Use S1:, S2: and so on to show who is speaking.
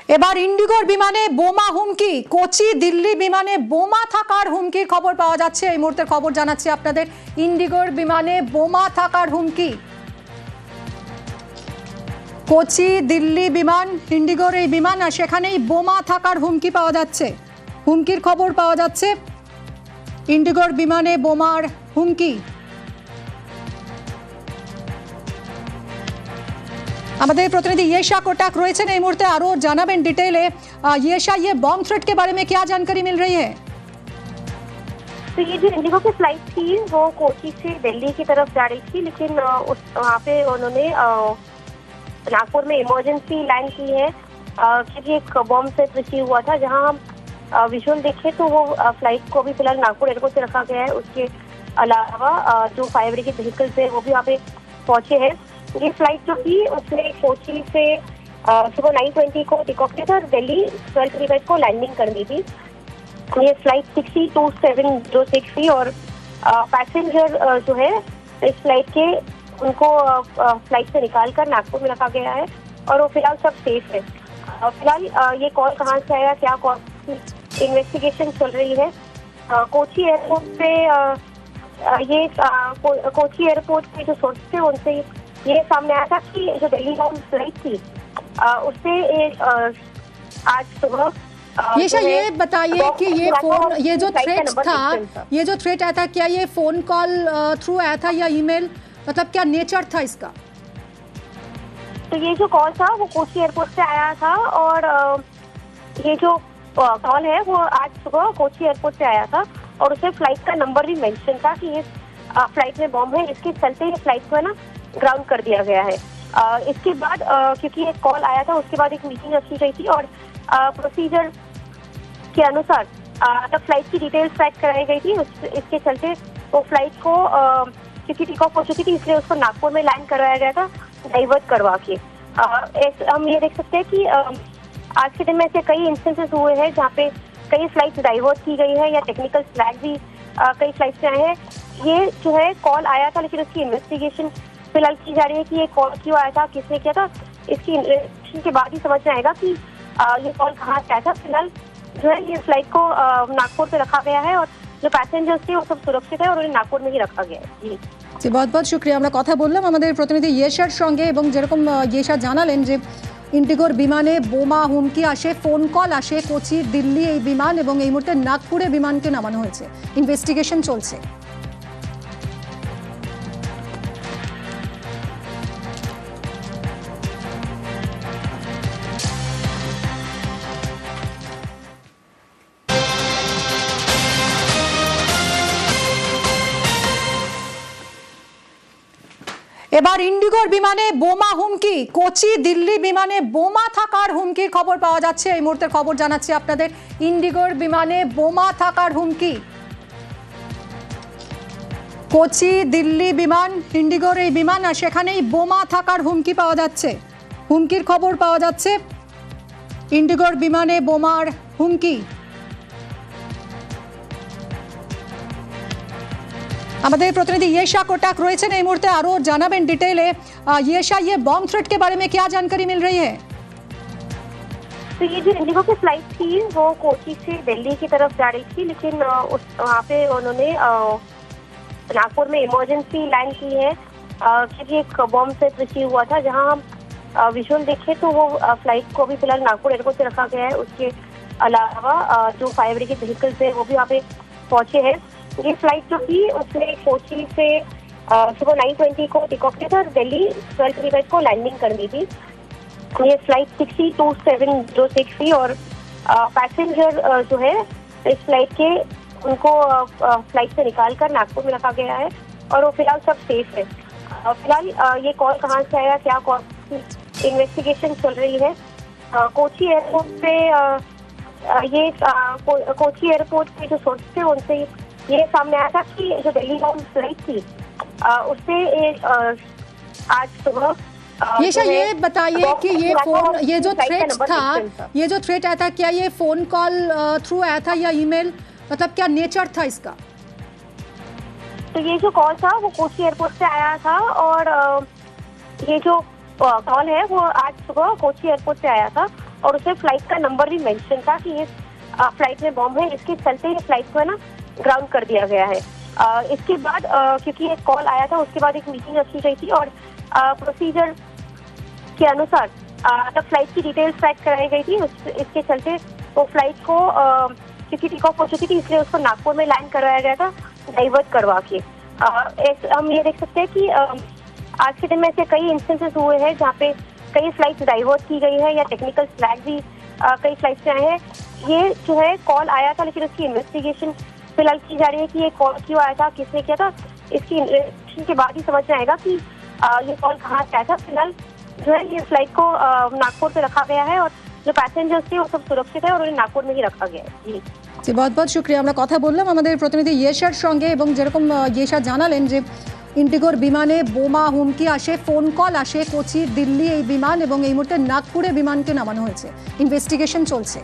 S1: এবার ইন্ডিগোর বিমানে বোমা হুমকি, কোচি দিল্লি বিমানে বোমা থাকার হুমকির খবর পাওয়া যাচ্ছে। এই মুহূর্তের খবর জানাচ্ছি আপনাদের, ইন্ডিগোর বিমানে বোমা থাকার হুমকি। কোচি দিল্লি বিমান, ইন্ডিগোর এই বিমান, আর সেখানেই বোমা থাকার হুমকি পাওয়া যাচ্ছে, হুমকির খবর পাওয়া যাচ্ছে। ইন্ডিগোর বিমানে বোমার হুমকি। हमारे प्रतिनिधि येशा कोटक रয়েছেন এই মুহূর্তে, আরো জানাবেন ডিটেইলে। येशा, ये बॉम्ब थ्रेट के बारे में क्या जानकारी मिल रही है?
S2: तो ये जो इंडिगो की फ्लाइट थी वो कोची से दिल्ली की तरफ जा रही थी, लेकिन वहाँ पे उन्होंने नागपुर में इमरजेंसी लैंड की है क्योंकि एक बॉम्ब थ्रेट रिसीव हुआ था। जहाँ हम विजुअल देखें तो वो फ्लाइट को भी फिलहाल नागपुर एयरपोर्ट से रखा गया है। उसके अलावा जो फायर ब्रिगेड व्हीकल्स है वो भी वहाँ पे पहुंचे हैं। ये फ्लाइट जो थी उसने कोची से सुबह 9:20 को टेक ऑफ किया था और दिल्ली 12:35 को लैंडिंग कर दी थी। ये फ्लाइट 62706 थी और पैसेंजर जो है इस फ्लाइट के उनको फ्लाइट से निकाल कर नागपुर में रखा गया है और वो फिलहाल सब सेफ है। फिलहाल ये कॉल कहाँ से आया, क्या कॉल, इन्वेस्टिगेशन चल रही है। कोची एयरपोर्ट पे ये कोची एयरपोर्ट के जो सोर्स थे उनसे ये सामने आया था कि जो दिल्ली बाउंड फ्लाइट थी उससे आज सुबह।
S1: येशा, ये बताइए कि ये जो थ्रेट था, ये जो थ्रेट आया था, क्या ये फोन कॉल थ्रू आया था या ईमेल, मतलब क्या नेचर था इसका?
S2: तो ये जो कॉल था वो कोची एयरपोर्ट से आया था और ये जो कॉल है वो आज सुबह कोची एयरपोर्ट से आया था और उसमें फ्लाइट का नंबर भी मेंशन था कि इस फ्लाइट में बॉम्ब है। इसके चलते ये फ्लाइट को है ना ग्राउंड कर दिया गया है। इसके बाद क्योंकि एक कॉल आया था उसके बाद एक मीटिंग रखी गई थी और प्रोसीजर के अनुसार तब फ्लाइट की डिटेल्स ट्रैक कराई गई थी। इसके चलते वो फ्लाइट को क्योंकि टेक ऑफ हो चुकी थी इसलिए उसको नागपुर में लैंड करवाया गया था डाइवर्ट करवा के। हम ये देख सकते हैं कि आज के दिन में ऐसे कई इंस्टेंसेस हुए हैं जहाँ पे कई फ्लाइट्स डाइवर्ट की गई है या टेक्निकल फ्लैग भी कई फ्लाइट्स में आए हैं। ये जो है कॉल आया था लेकिन उसकी इन्वेस्टिगेशन फिलहाल की जा रही है कि ये कॉल क्यों आया था, किसने किया था। इसकी इन्वेस्टिगेशन के बाद ही समझ में आएगा कि ये कॉल कहाँ से आया था। फिलहाल जो है ये फ्लाइट को नागपुर पे रखा गया है और जो पैसेंजर्स थे वो सब सुरक्षित है और उन्हें नागपुर में ही रखा गया है। जी
S1: জি, बहुत बहुत शुक्रिया। আমরা কথা বললাম আমাদের প্রতিনিধি येशाর সঙ্গে এবং যেরকম येशा জানালেন যে ইন্ডিগোর বিমানে বোমা হুমকি আসে, ফোন কল আসে কোচি দিল্লি এই বিমান, এবং এই মুহূর্তে নাগপুরে বিমানকে নামানো হয়েছে, ইনভেস্টিগেশন চলছে। এবার ইন্ডিগোর বিমানে বোমা হুমকি, কোচি দিল্লি বিমানে বোমা থাকার হুমকির খবর পাওয়া যাচ্ছে। এই মুহূর্তের খবর জানাচ্ছি আপনাদের, ইন্ডিগোর বিমানে বোমা থাকার হুমকি। কোচি দিল্লি বিমান, ইন্ডিগোর এই বিমান, আর সেখানেই বোমা থাকার হুমকি পাওয়া যাচ্ছে, হুমকির খবর পাওয়া যাচ্ছে। ইন্ডিগোর বিমানে বোমার হুমকি। हमारे प्रतिनिधि येशा कोटक रয়েছেন এই মুহূর্তে, আরো জানাবেন ডিটেইলে। येशा, ये बॉम्ब थ्रेट के बारे में क्या जानकारी मिल रही है?
S2: तो ये जो इंडिगो की फ्लाइट थी वो कोची से दिल्ली की तरफ जा रही थी, लेकिन वहाँ पे उन्होंने नागपुर में इमरजेंसी लैंड की है क्योंकि एक बॉम्ब थ्रेट रिसीव हुआ था। जहाँ हम विजुअल देखें तो वो फ्लाइट को भी फिलहाल नागपुर एयरपोर्ट से रखा गया है। उसके अलावा जो फायर ब्रिगेड व्हीकल्स है वो भी वहाँ पे पहुंचे हैं। ये फ्लाइट जो थी उसने कोची से सुबह 9:20 को टेक ऑफ किया था और दिल्ली 12:35 को लैंडिंग कर दी थी। ये फ्लाइट 62706 थी और पैसेंजर जो है इस फ्लाइट के उनको फ्लाइट से निकाल कर नागपुर में रखा गया है और वो फिलहाल सब सेफ है। फिलहाल ये कॉल कहाँ से आया, क्या कॉल, इन्वेस्टिगेशन चल रही है। कोची एयरपोर्ट पे ये कोची एयरपोर्ट के जो सोर्स थे उनसे ये सामने आया था कि जो दिल्ली बाउंड फ्लाइट थी उससे आज सुबह।
S1: येशा, ये बताइए कि ये जो थ्रेट था, ये जो थ्रेट आया था, क्या ये फोन कॉल थ्रू आया था या ईमेल, मतलब क्या नेचर था इसका?
S2: तो ये जो कॉल था वो कोची एयरपोर्ट से आया था और ये जो कॉल है वो आज सुबह कोची एयरपोर्ट से आया था और उसमें फ्लाइट का नंबर भी मेंशन था कि इस फ्लाइट में बॉम्ब है, इसके चलते ये फ्लाइट को है ना ग्राउंड कर दिया गया है। इसके बाद क्योंकि एक कॉल आया था, उसके बाद एक मीटिंग रखी गई थी और प्रोसीजर के अनुसार तब फ्लाइट की डिटेल्स पैक कराई गई थी। इसके चलते वो फ्लाइट को क्योंकि टेक ऑफ हो चुकी थी, इसलिए उसको नागपुर में लैंड करवाया गया था डाइवर्ट करवा के। हम ये देख सकते हैं कि आज के दिन में ऐसे कई इंस्टेंसेस हुए हैं जहाँ पे कई फ्लाइट्स डाइवर्ट की गई है या टेक्निकल फ्लैग भी कई फ्लाइट्स से आए हैं। ये जो है कॉल आया था, लेकिन उसकी इन्वेस्टिगेशन फिलहाल की जा रही है कि ये कॉल क्यों आया था, किसने किया था। इसकी इन्वेस्टिगेशन के बाद ही समझ में आएगा कि ये कॉल कहाँ से आया था। फिलहाल जो है ये फ्लाइट को नागपुर पे रखा गया है और जो पैसेंजर्स थे वो सब सुरक्षित है और उन्हें नागपुर में ही रखा गया है।
S1: জি बहुत बहुत শুক্রিয়া। আমরা কথা বললাম আমাদের প্রতিনিধি ইয়েশার সঙ্গে এবং যেরকম ইয়েশা জানালেন যে ইন্ডিগোর বিমানে বোমা হুমকি আসে, ফোন কল আসে কোচি দিল্লি এই বিমান এবং এই মুহূর্তে নাগপুরে বিমানকে নামানো হয়েছে, ইনভেস্টিগেশন চলছে।